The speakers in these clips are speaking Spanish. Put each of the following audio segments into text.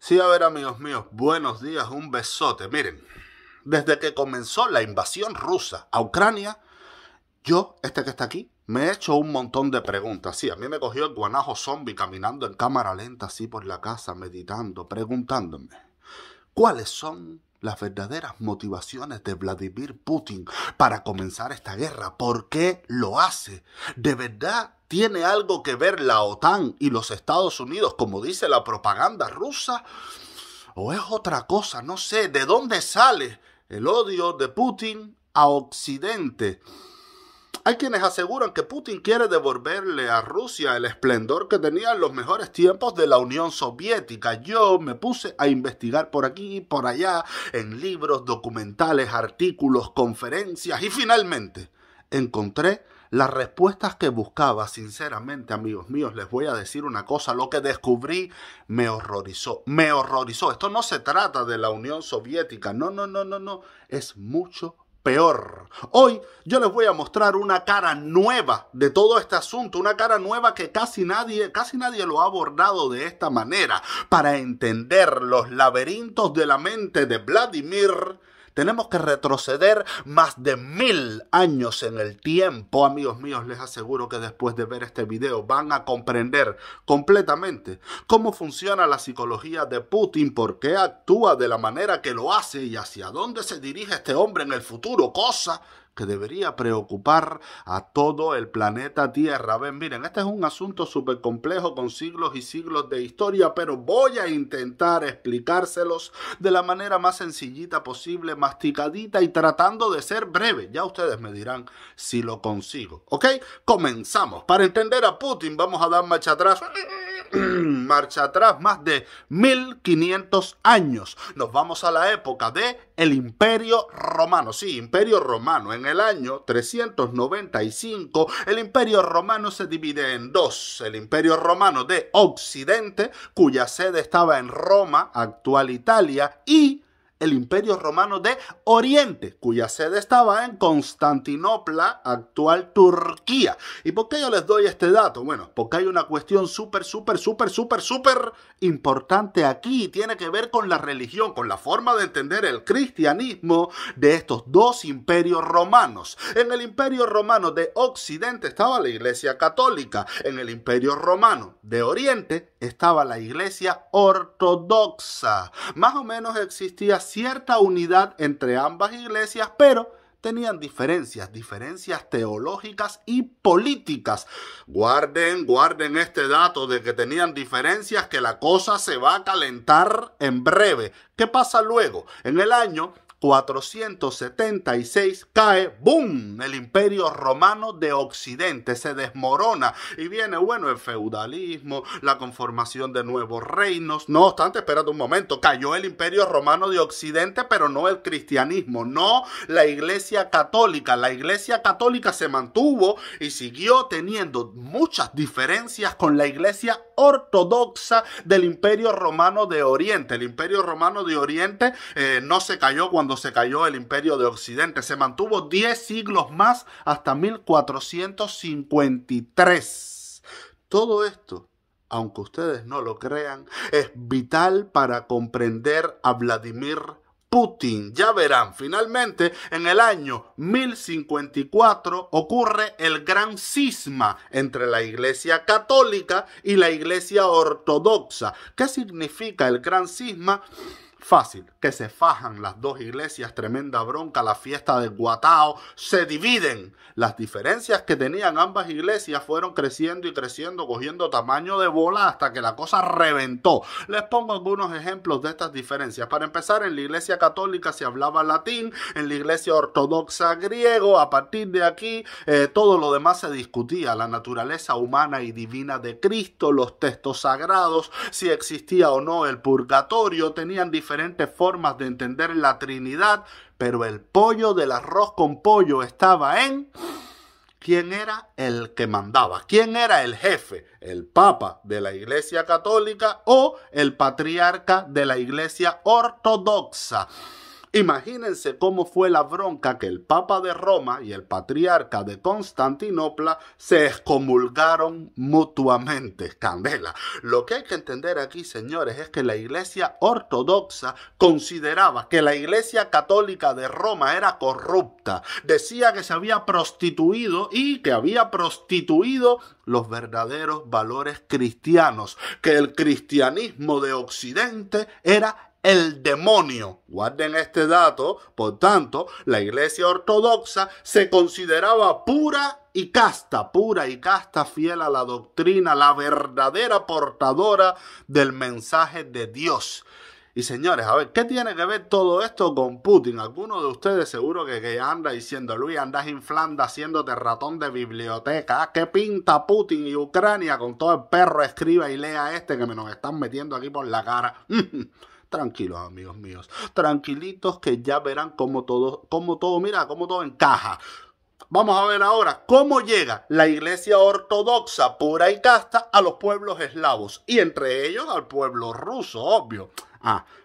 Sí, a ver, amigos míos, buenos días, un besote. Miren, desde que comenzó la invasión rusa a Ucrania, yo, este que está aquí, me he hecho un montón de preguntas. Sí, a mí me cogió el guanajo zombie caminando en cámara lenta así por la casa, meditando, preguntándome, ¿cuáles son las verdaderas motivaciones de Vladimir Putin para comenzar esta guerra? ¿Por qué lo hace? ¿De verdad tiene algo que ver la OTAN y los Estados Unidos, como dice la propaganda rusa? ¿O es otra cosa? No sé. ¿De dónde sale el odio de Putin a Occidente? Hay quienes aseguran que Putin quiere devolverle a Rusia el esplendor que tenía en los mejores tiempos de la Unión Soviética. Yo me puse a investigar por aquí y por allá, en libros, documentales, artículos, conferencias, y finalmente encontré las respuestas que buscaba. Sinceramente, amigos míos, les voy a decir una cosa. Lo que descubrí me horrorizó. Me horrorizó. Esto no se trata de la Unión Soviética. No. Es mucho peor. Hoy yo les voy a mostrar una cara nueva de todo este asunto, una cara nueva que casi nadie lo ha abordado de esta manera. Para entender los laberintos de la mente de Vladimir, tenemos que retroceder más de 1000 años en el tiempo. Amigos míos, les aseguro que después de ver este video van a comprender completamente cómo funciona la psicología de Putin, por qué actúa de la manera que lo hace y hacia dónde se dirige este hombre en el futuro, cosa que debería preocupar a todo el planeta Tierra. Ven, miren, este es un asunto súper complejo con siglos y siglos de historia, pero voy a intentar explicárselos de la manera más sencillita posible, masticadita y tratando de ser breve. Ya ustedes me dirán si lo consigo, ¿ok? Comenzamos. Para entender a Putin vamos a dar marcha atrás. Marcha atrás más de 1500 años. Nos vamos a la época de el Imperio Romano. Sí, Imperio Romano. En el año 395, el Imperio Romano se divide en dos. El Imperio Romano de Occidente, cuya sede estaba en Roma, actual Italia, y el Imperio Romano de Oriente, cuya sede estaba en Constantinopla, actual Turquía. ¿Y por qué yo les doy este dato? Bueno, porque hay una cuestión súper importante aquí. Tiene que ver con la religión, con la forma de entender el cristianismo de estos dos imperios romanos. En el Imperio Romano de Occidente estaba la Iglesia Católica. En el Imperio Romano de Oriente estaba la Iglesia Ortodoxa. Más o menos existía cierta unidad entre ambas iglesias, pero tenían diferencias teológicas y políticas. Guarden este dato de que tenían diferencias, que la cosa se va a calentar en breve. ¿Qué pasa luego? En el año 476 cae, ¡boom!, el Imperio Romano de Occidente, se desmorona y viene, bueno, el feudalismo, la conformación de nuevos reinos. No obstante, espérate un momento, cayó el Imperio Romano de Occidente, pero no el cristianismo, no la Iglesia Católica. La Iglesia Católica se mantuvo y siguió teniendo muchas diferencias con la Iglesia Ortodoxa del Imperio Romano de Oriente. El Imperio Romano de Oriente no se cayó cuando se cayó el Imperio de Occidente. Se mantuvo 10 siglos más hasta 1453. Todo esto, aunque ustedes no lo crean, es vital para comprender a Vladimir Putin. Ya verán, finalmente en el año 1054 ocurre el gran cisma entre la Iglesia Católica y la Iglesia Ortodoxa. ¿Qué significa el gran cisma? Fácil, que se fajan las dos iglesias, tremenda bronca, la fiesta de Guatao, se dividen. Las diferencias que tenían ambas iglesias fueron creciendo y creciendo, cogiendo tamaño de bola hasta que la cosa reventó. Les pongo algunos ejemplos de estas diferencias. Para empezar, en la Iglesia Católica se hablaba latín, en la Iglesia Ortodoxa griego. A partir de aquí, todo lo demás se discutía: la naturaleza humana y divina de Cristo, los textos sagrados, si existía o no el purgatorio. Tenían diferentes formas de entender la Trinidad, pero el pollo del arroz con pollo estaba en quién era el que mandaba, quién era el jefe, el Papa de la Iglesia Católica o el patriarca de la Iglesia Ortodoxa. Imagínense cómo fue la bronca que el Papa de Roma y el Patriarca de Constantinopla se excomulgaron mutuamente. Candela. Lo que hay que entender aquí, señores, es que la Iglesia ortodoxa consideraba que la Iglesia católica de Roma era corrupta. Decía que se había prostituido y que había prostituido los verdaderos valores cristianos, que el cristianismo de Occidente era el demonio. Guarden este dato. Por tanto, la Iglesia ortodoxa se consideraba pura y casta, fiel a la doctrina, la verdadera portadora del mensaje de Dios. Y señores, a ver, ¿qué tiene que ver todo esto con Putin? Alguno de ustedes seguro que anda diciendo, Luis, andas inflando, haciéndote ratón de biblioteca. ¿Qué pinta Putin y Ucrania con todo el perro? Escriba y lea este que me nos están metiendo aquí por la cara. Tranquilos, amigos míos. Tranquilitos que ya verán cómo todo encaja. Vamos a ver ahora cómo llega la Iglesia ortodoxa pura y casta a los pueblos eslavos. Y entre ellos al pueblo ruso, obvio.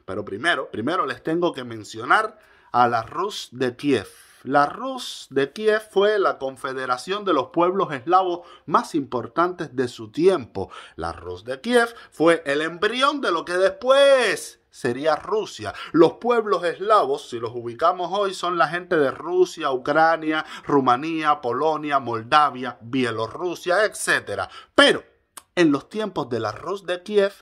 Pero primero les tengo que mencionar a la Rus de Kiev. La Rus de Kiev fue la confederación de los pueblos eslavos más importantes de su tiempo. La Rus de Kiev fue el embrión de lo que después sería Rusia. Los pueblos eslavos, si los ubicamos hoy, son la gente de Rusia, Ucrania, Rumanía, Polonia, Moldavia, Bielorrusia, etc. Pero en los tiempos de la Rus de Kiev,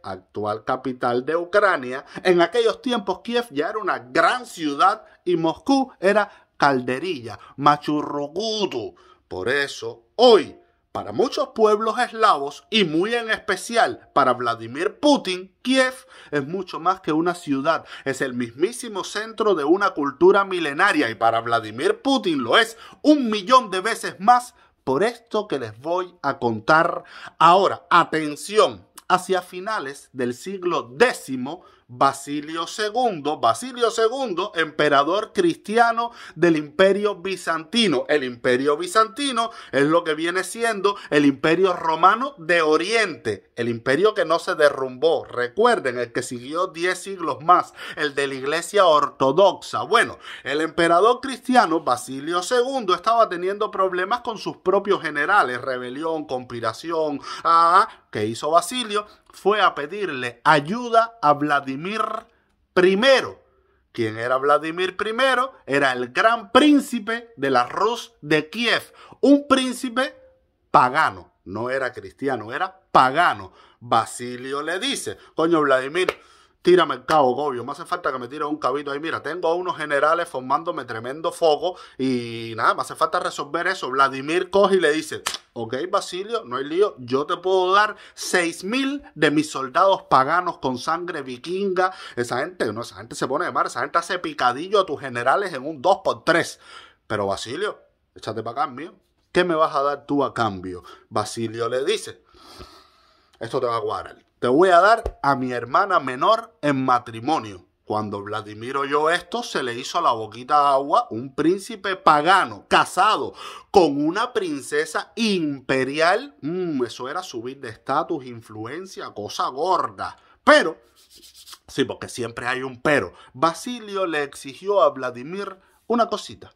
actual capital de Ucrania, en aquellos tiempos Kiev ya era una gran ciudad y Moscú era calderilla, machurrugutu. Por eso, hoy, para muchos pueblos eslavos y muy en especial para Vladimir Putin, Kiev es mucho más que una ciudad, es el mismísimo centro de una cultura milenaria y para Vladimir Putin lo es 1.000.000 de veces más por esto que les voy a contar ahora. Atención, hacia finales del siglo X, Basilio II, emperador cristiano del Imperio Bizantino. El Imperio Bizantino es lo que viene siendo el Imperio Romano de Oriente, el imperio que no se derrumbó. Recuerden, el que siguió 10 siglos más, el de la Iglesia Ortodoxa. Bueno, el emperador cristiano Basilio II estaba teniendo problemas con sus propios generales, rebelión, conspiración. ¿Qué hizo Basilio? Fue a pedirle ayuda a Vladimir I. ¿Quién era Vladimir I? Era el gran príncipe de la Rus de Kiev. Un príncipe pagano. No era cristiano, era pagano. Basilio le dice, coño Vladimir, tírame el cabo, Gobio, me hace falta que me tire un cabito ahí. Mira, tengo a unos generales formándome tremendo foco y nada, me hace falta resolver eso. Vladimir coge y le dice, ok, Basilio, no hay lío, yo te puedo dar 6.000 de mis soldados paganos con sangre vikinga. Esa gente se pone de mar, esa gente hace picadillo a tus generales en un 2x3. Pero Basilio, échate para acá, mío. ¿Qué me vas a dar tú a cambio? Basilio le dice, esto te va a cuadrar. Te voy a dar a mi hermana menor en matrimonio. Cuando Vladimir oyó esto, se le hizo la boquita agua. Un príncipe pagano, casado con una princesa imperial. Eso era subir de estatus, influencia, cosa gorda. Pero, sí, porque siempre hay un pero. Basilio le exigió a Vladimir una cosita.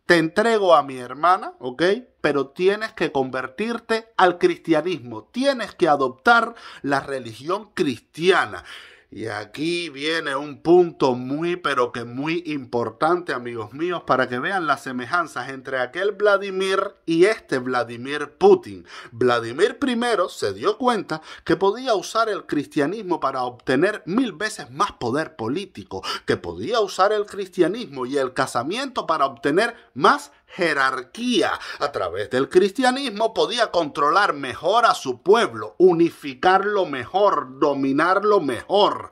Te entrego a mi hermana, ¿ok? Pero tienes que convertirte al cristianismo. Tienes que adoptar la religión cristiana. Y aquí viene un punto muy, pero que muy importante, amigos míos, para que vean las semejanzas entre aquel Vladimir y este Vladimir Putin. Vladimir I se dio cuenta que podía usar el cristianismo para obtener 1000 veces más poder político, que podía usar el cristianismo y el casamiento para obtener más jerarquía. A través del cristianismo podía controlar mejor a su pueblo, unificarlo mejor, dominarlo mejor.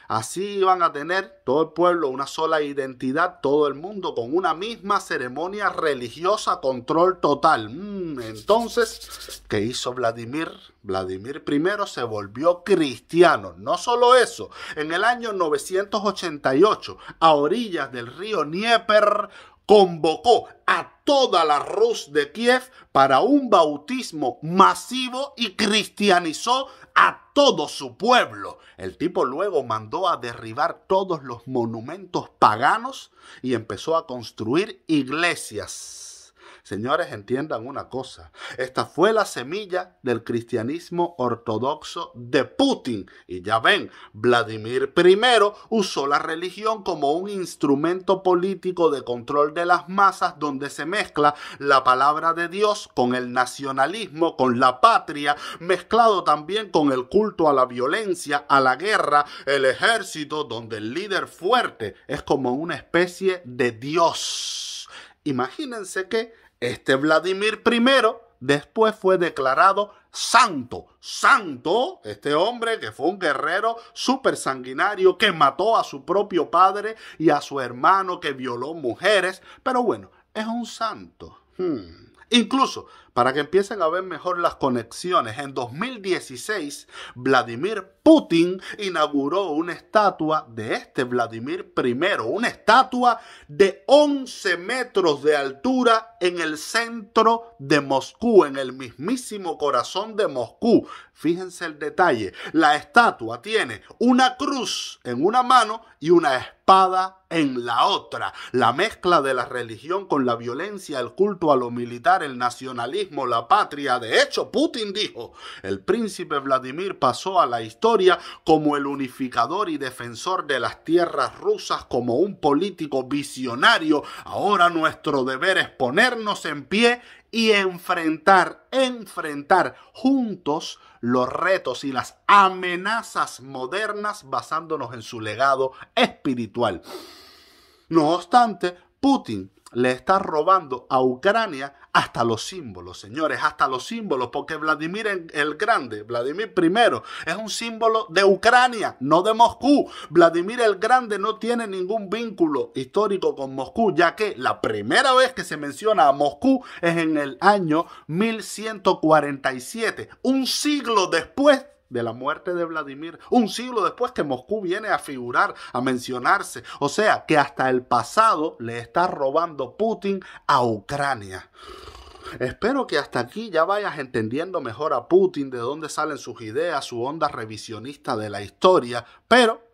Así iban a tener todo el pueblo una sola identidad, todo el mundo con una misma ceremonia religiosa, control total. Entonces, ¿qué hizo Vladimir? Vladimir I se volvió cristiano. No solo eso, en el año 988, a orillas del río Dnieper, convocó a toda la Rus de Kiev para un bautismo masivo y cristianizó a todo su pueblo. El tipo luego mandó a derribar todos los monumentos paganos y empezó a construir iglesias. Señores, entiendan una cosa. Esta fue la semilla del cristianismo ortodoxo de Putin. Y ya ven, Vladimir I usó la religión como un instrumento político de control de las masas donde se mezcla la palabra de Dios con el nacionalismo, con la patria, mezclado también con el culto a la violencia, a la guerra, el ejército, donde el líder fuerte es como una especie de Dios. Imagínense que este Vladimir I después fue declarado santo. Santo, este hombre que fue un guerrero súper sanguinario que mató a su propio padre y a su hermano, que violó mujeres. Pero bueno, es un santo. Incluso, para que empiecen a ver mejor las conexiones, en 2016 Vladimir Putin inauguró una estatua de este Vladimir I, una estatua de 11 metros de altura en el centro de Moscú, en el mismísimo corazón de Moscú. Fíjense el detalle, la estatua tiene una cruz en una mano y una espada en la otra. La mezcla de la religión con la violencia, el culto a lo militar, el nacionalismo, la patria. De hecho, Putin dijo, el príncipe Vladimir pasó a la historia como el unificador y defensor de las tierras rusas, como un político visionario. Ahora nuestro deber es ponernos en pie y enfrentar juntos los retos y las amenazas modernas basándonos en su legado espiritual. No obstante, Putin le está robando a Ucrania hasta los símbolos, señores, hasta los símbolos, porque Vladimir el Grande, Vladimir I, es un símbolo de Ucrania, no de Moscú. Vladimir el Grande no tiene ningún vínculo histórico con Moscú, ya que la primera vez que se menciona a Moscú es en el año 1147, un siglo después de la muerte de Vladimir, un siglo después que Moscú viene a figurar, a mencionarse. O sea, que hasta el pasado le está robando Putin a Ucrania. Espero que hasta aquí ya vayas entendiendo mejor a Putin, de dónde salen sus ideas, su onda revisionista de la historia, pero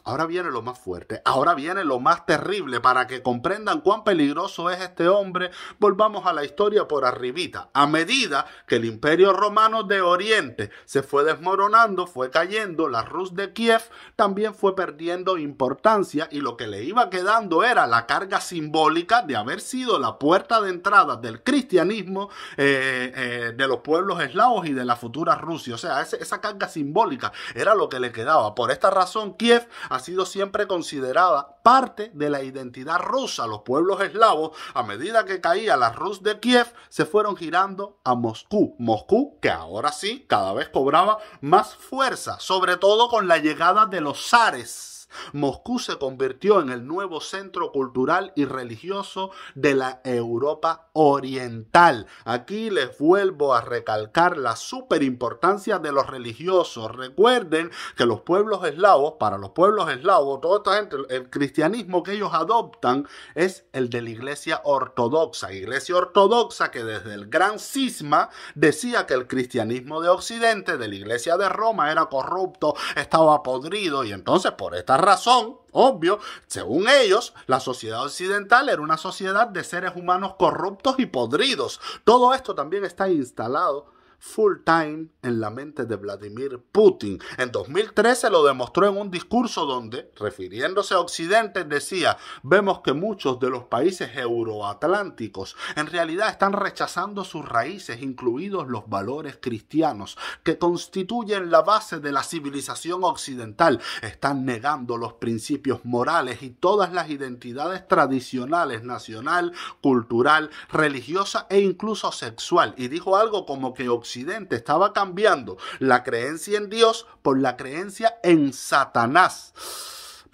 ahora viene lo más fuerte, ahora viene lo más terrible. Para que comprendan cuán peligroso es este hombre, volvamos a la historia por arribita. A medida que el Imperio Romano de Oriente se fue desmoronando, fue cayendo, la Rus de Kiev también fue perdiendo importancia, y lo que le iba quedando era la carga simbólica de haber sido la puerta de entrada del cristianismo de los pueblos eslavos y de la futura Rusia. O sea, esa carga simbólica era lo que le quedaba. Por esta razón, Kiev ha sido siempre considerada parte de la identidad rusa. Los pueblos eslavos, a medida que caía la Rus de Kiev, se fueron girando a Moscú. Moscú, que ahora sí, cada vez cobraba más fuerza, sobre todo con la llegada de los zares. Moscú se convirtió en el nuevo centro cultural y religioso de la Europa oriental. Aquí les vuelvo a recalcar la superimportancia de los religiosos. Recuerden que los pueblos eslavos, para los pueblos eslavos, toda esta gente, el cristianismo que ellos adoptan es el de la Iglesia Ortodoxa. Iglesia Ortodoxa que desde el Gran Cisma decía que el cristianismo de Occidente, de la Iglesia de Roma, era corrupto, estaba podrido, y entonces por esta razón, obvio, según ellos, la sociedad occidental era una sociedad de seres humanos corruptos y podridos. Todo esto también está instalado full time en la mente de Vladimir Putin. En 2013 lo demostró en un discurso donde, refiriéndose a Occidente, decía: vemos que muchos de los países euroatlánticos en realidad están rechazando sus raíces, incluidos los valores cristianos que constituyen la base de la civilización occidental. Están negando los principios morales y todas las identidades tradicionales, nacional, cultural, religiosa e incluso sexual. Y dijo algo como que Occidente estaba cambiando la creencia en Dios por la creencia en Satanás.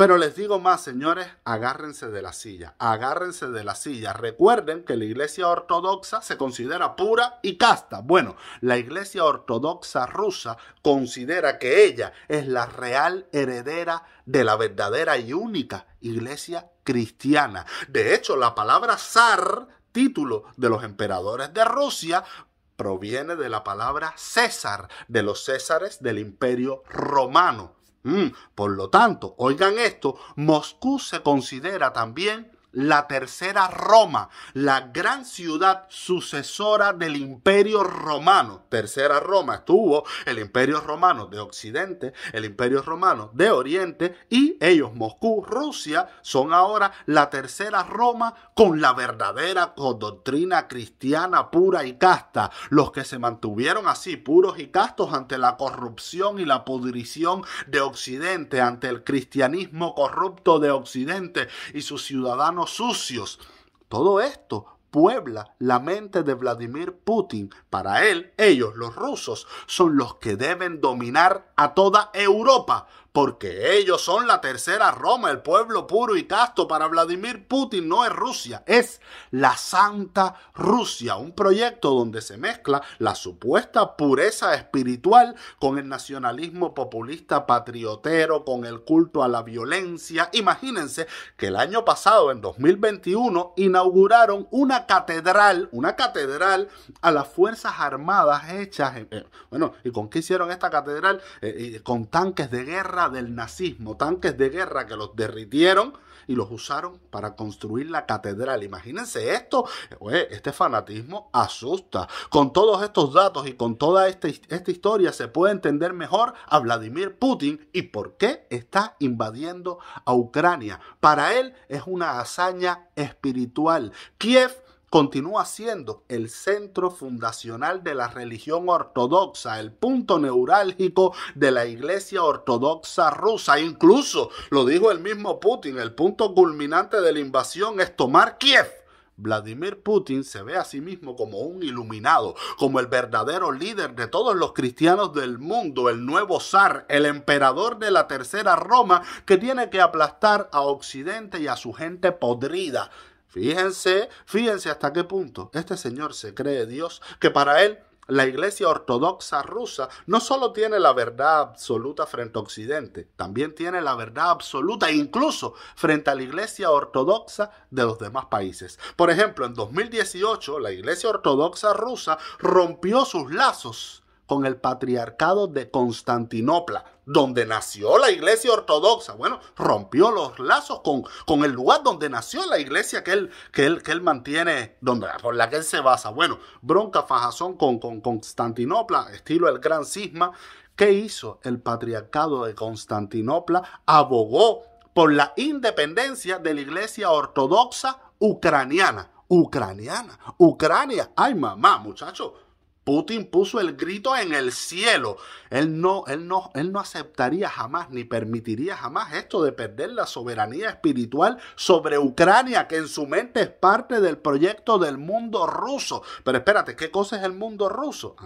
Pero les digo más, señores, agárrense de la silla, agárrense de la silla. Recuerden que la Iglesia Ortodoxa se considera pura y casta. Bueno, la Iglesia Ortodoxa rusa considera que ella es la real heredera de la verdadera y única Iglesia cristiana. De hecho, la palabra zar, título de los emperadores de Rusia, proviene de la palabra César, de los Césares del Imperio Romano. Por lo tanto, oigan esto, Moscú se considera también la tercera Roma, la gran ciudad sucesora del Imperio Romano. Tercera Roma estuvo el Imperio Romano de Occidente, el Imperio Romano de Oriente, y ellos, Moscú, Rusia, son ahora la tercera Roma con la verdadera doctrina cristiana pura y casta. Los que se mantuvieron así puros y castos ante la corrupción y la pudrición de Occidente, ante el cristianismo corrupto de Occidente y sus ciudadanos sucios. Todo esto puebla la mente de Vladimir Putin. Para él, ellos, los rusos, son los que deben dominar a toda Europa, porque ellos son la tercera Roma, el pueblo puro y casto. Para Vladimir Putin no es Rusia, es la Santa Rusia, un proyecto donde se mezcla la supuesta pureza espiritual con el nacionalismo populista patriotero, con el culto a la violencia. Imagínense que el año pasado, en 2021, inauguraron una catedral a las Fuerzas Armadas hechas, ¿y con qué hicieron esta catedral? Con tanques de guerra del nazismo, tanques de guerra que los derritieron y los usaron para construir la catedral. Imagínense esto, este fanatismo asusta. Con todos estos datos y con toda esta historia se puede entender mejor a Vladimir Putin y por qué está invadiendo a Ucrania. Para él es una hazaña espiritual. Kiev continúa siendo el centro fundacional de la religión ortodoxa, el punto neurálgico de la Iglesia Ortodoxa rusa. Incluso, lo dijo el mismo Putin, el punto culminante de la invasión es tomar Kiev. Vladimir Putin se ve a sí mismo como un iluminado, como el verdadero líder de todos los cristianos del mundo, el nuevo zar, el emperador de la tercera Roma que tiene que aplastar a Occidente y a su gente podrida. Fíjense hasta qué punto este señor se cree Dios, que para él la Iglesia Ortodoxa rusa no solo tiene la verdad absoluta frente a Occidente, también tiene la verdad absoluta incluso frente a la Iglesia Ortodoxa de los demás países. Por ejemplo, en 2018 la Iglesia Ortodoxa rusa rompió sus lazos con el Patriarcado de Constantinopla, donde nació la Iglesia Ortodoxa. Bueno, rompió los lazos con el lugar donde nació la iglesia que él mantiene, por la que él se basa. Bueno, bronca, fajazón con Constantinopla, estilo el Gran Cisma. ¿Qué hizo el Patriarcado de Constantinopla? Abogó por la independencia de la Iglesia Ortodoxa ucraniana. Ucrania. Ay, mamá, muchacho. Putin puso el grito en el cielo. Él no aceptaría jamás ni permitiría jamás esto de perder la soberanía espiritual sobre Ucrania, que en su mente es parte del proyecto del mundo ruso. Pero espérate, ¿qué cosa es el mundo ruso?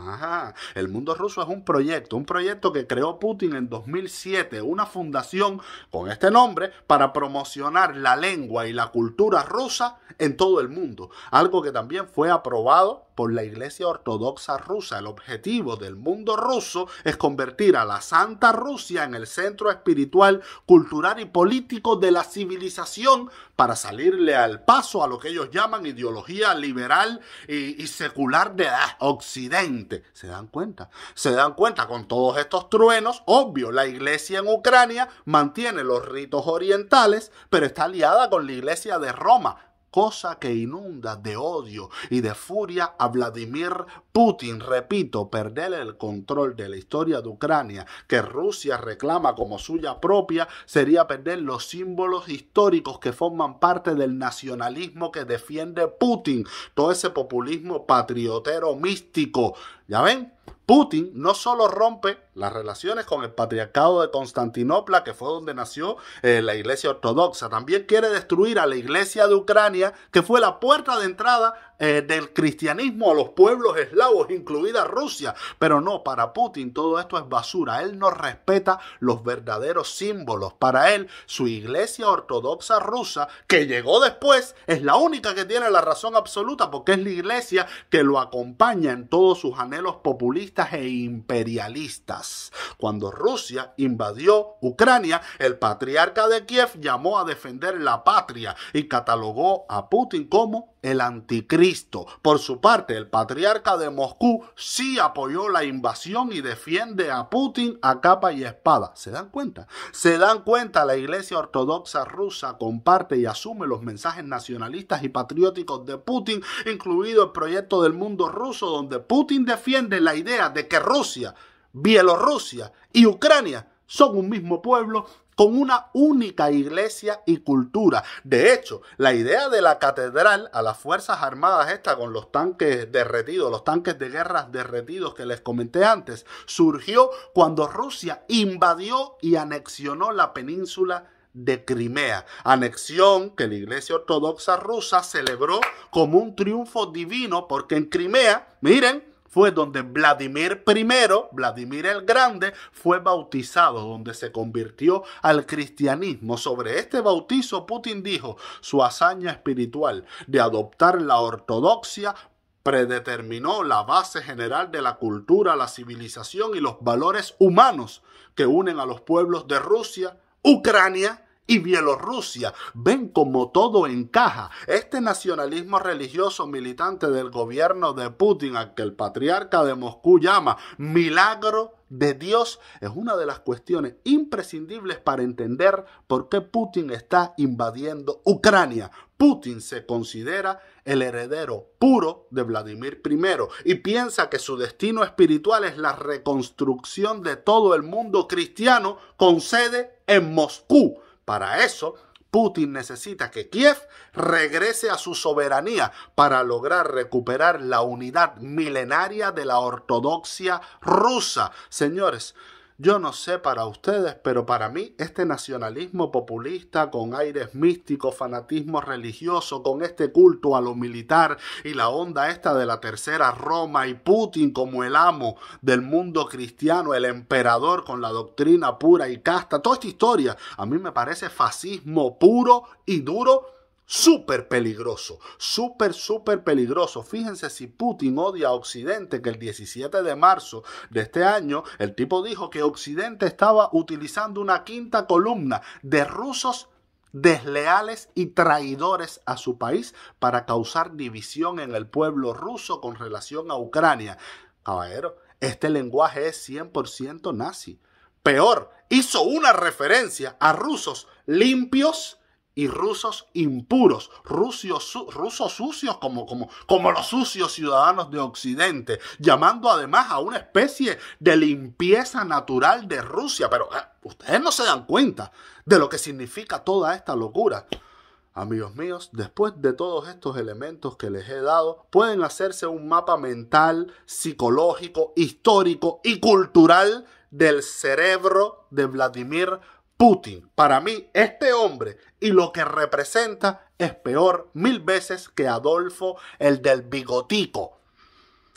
El mundo ruso es un proyecto que creó Putin en 2007, una fundación con este nombre para promocionar la lengua y la cultura rusa en todo el mundo. Algo que también fue aprobado por la Iglesia Ortodoxa rusa. El objetivo del mundo ruso es convertir a la Santa Rusia en el centro espiritual, cultural y político de la civilización para salirle al paso a lo que ellos llaman ideología liberal y secular de Occidente. ¿Se dan cuenta? ¿Se dan cuenta? Con todos estos truenos, obvio, la Iglesia en Ucrania mantiene los ritos orientales, pero está aliada con la Iglesia de Roma, cosa que inunda de odio y de furia a Vladimir Putin. Repito, perder el control de la historia de Ucrania, que Rusia reclama como suya propia, sería perder los símbolos históricos que forman parte del nacionalismo que defiende Putin, todo ese populismo patriotero místico. ¿Ya ven? Putin no solo rompe las relaciones con el Patriarcado de Constantinopla, que fue donde nació la Iglesia Ortodoxa, también quiere destruir a la Iglesia de Ucrania, que fue la puerta de entrada del cristianismo a los pueblos eslavos, incluida Rusia. Pero no, para Putin todo esto es basura. Él no respeta los verdaderos símbolos. Para él, su iglesia ortodoxa rusa, que llegó después, es la única que tiene la razón absoluta, porque es la iglesia que lo acompaña en todos sus anhelos populistas e imperialistas. Cuando Rusia invadió Ucrania, el patriarca de Kiev llamó a defender la patria y catalogó a Putin como el anticristo. Por su parte, el patriarca de Moscú sí apoyó la invasión y defiende a Putin a capa y espada. ¿Se dan cuenta? ¿Se dan cuenta? La iglesia ortodoxa rusa comparte y asume los mensajes nacionalistas y patrióticos de Putin, incluido el proyecto del mundo ruso, donde Putin defiende la idea de que Rusia, Bielorrusia y Ucrania son un mismo pueblo con una única iglesia y cultura. De hecho, la idea de la catedral a las Fuerzas Armadas con los tanques derretidos, los tanques de guerra derretidos que les comenté antes, surgió cuando Rusia invadió y anexionó la península de Crimea. Anexión que la iglesia ortodoxa rusa celebró como un triunfo divino, porque en Crimea, miren, fue donde Vladimir I, Vladimir el Grande, fue bautizado, donde se convirtió al cristianismo. Sobre este bautizo, Putin dijo: su hazaña espiritual de adoptar la ortodoxia predeterminó la base general de la cultura, la civilización y los valores humanos que unen a los pueblos de Rusia, Ucrania y Bielorrusia. Ven cómo todo encaja. Este nacionalismo religioso militante del gobierno de Putin, al que el patriarca de Moscú llama milagro de Dios, es una de las cuestiones imprescindibles para entender por qué Putin está invadiendo Ucrania. Putin se considera el heredero puro de Vladimir I y piensa que su destino espiritual es la reconstrucción de todo el mundo cristiano con sede en Moscú. Para eso, Putin necesita que Kiev regrese a su soberanía para lograr recuperar la unidad milenaria de la ortodoxia rusa. Señores, yo no sé para ustedes, pero para mí este nacionalismo populista con aires místicos, fanatismo religioso, con este culto a lo militar y la onda esta de la tercera Roma y Putin como el amo del mundo cristiano, el emperador con la doctrina pura y casta, toda esta historia a mí me parece fascismo puro y duro. Súper peligroso, súper peligroso. Fíjense si Putin odia a Occidente, que el 17 de marzo de este año el tipo dijo que Occidente estaba utilizando una quinta columna de rusos desleales y traidores a su país para causar división en el pueblo ruso con relación a Ucrania. Caballero, este lenguaje es 100% nazi. Peor, hizo una referencia a rusos limpios y rusos impuros, rusos sucios como los sucios ciudadanos de Occidente, llamando además a una especie de limpieza natural de Rusia. Pero ustedes no se dan cuenta de lo que significa toda esta locura. Amigos míos, después de todos estos elementos que les he dado, pueden hacerse un mapa mental, psicológico, histórico y cultural del cerebro de Vladimir Putin. Para mí, este hombre y lo que representa es peor 1000 veces que Adolfo, el del bigotico.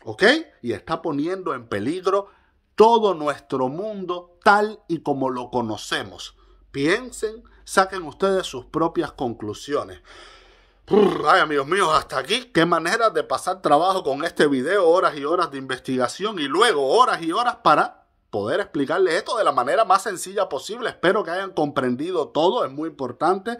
¿Ok? Y está poniendo en peligro todo nuestro mundo tal y como lo conocemos. Piensen, saquen ustedes sus propias conclusiones. Ay, amigos míos, hasta aquí. Qué manera de pasar trabajo con este video, horas y horas de investigación y luego horas y horas para poder explicarles esto de la manera más sencilla posible. Espero que hayan comprendido todo, es muy importante.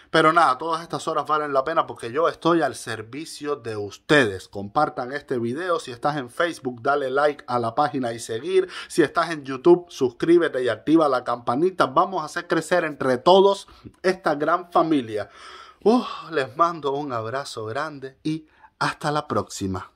Pero nada, todas estas horas valen la pena porque yo estoy al servicio de ustedes. Compartan este video. Si estás en Facebook, dale like a la página y seguir. Si estás en YouTube, suscríbete y activa la campanita. Vamos a hacer crecer entre todos esta gran familia. Les mando un abrazo grande y hasta la próxima.